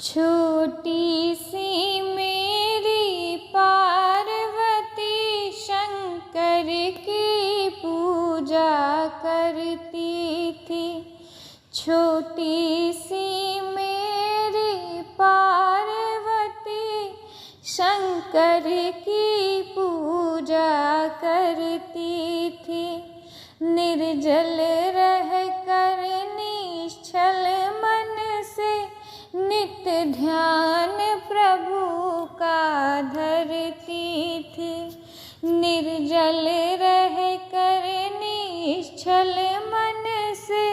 छोटी सी मेरी पार्वती शंकर की पूजा करती थी। छोटी सी मेरी पार्वती शंकर की पूजा करती थी। निर्जल रह कर निश्चल मन से नित ध्यान प्रभु का धरती थी। निर्जल रह कर निश्चल मन से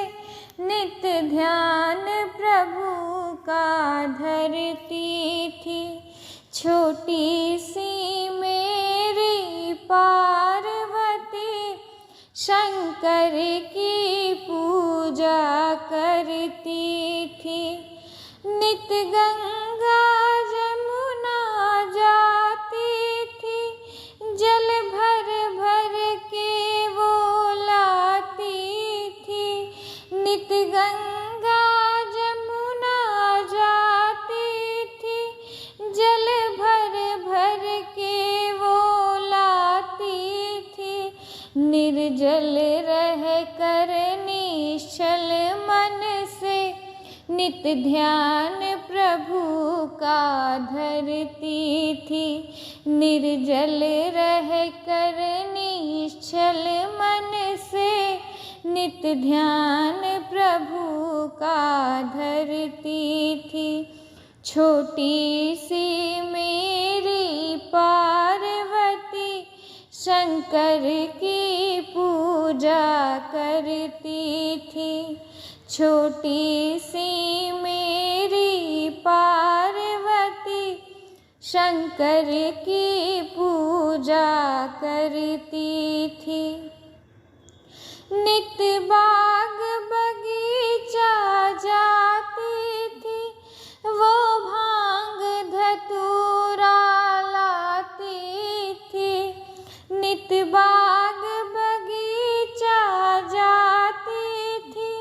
नित ध्यान प्रभु का धरती थी। छोटी सी मेरी पार्वती शंकर की पूजा करती थी। नित गंगा जमुना जाती थी, जल भर भर के वो लाती थी। नित गंगा जमुना जाती थी, जल भर भर के वो लाती थी। निर्जल रह कर निश्चल मन से नित ध्यान प्रभु का धरती थी। निर्जल रह कर निश्चल मन से नित ध्यान प्रभु का धरती थी। छोटी सी मेरी पार्वती शंकर की पूजा करती थी। छोटी सी मेरी पार्वती शंकर की पूजा करती थी। नित बाग बगीचा जाती थी, वो भांग धतूरा लाती थी। नित बाग बगीचा जाती थी,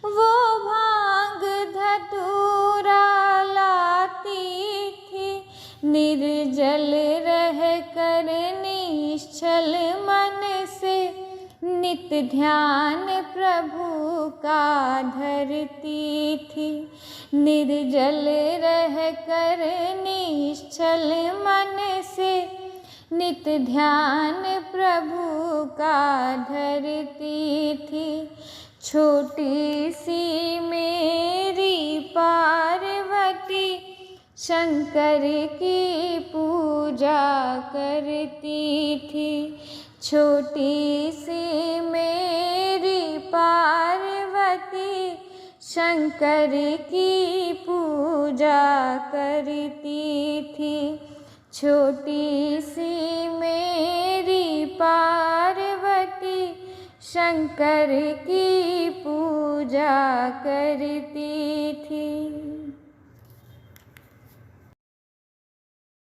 वो भांग धतूरा लाती थी। निर्जल रह कर निश्चल मन से नित ध्यान प्रभु का धरती थी। निर्जल रह कर निश्चल मन से नित ध्यान प्रभु का धरती थी। छोटी सी मेरी पार्वती शंकर की पूजा करती थी। छोटी सी मेरी पार्वती शंकर की पूजा करती थी। छोटी सी मेरी पार्वती शंकर की पूजा करती थी।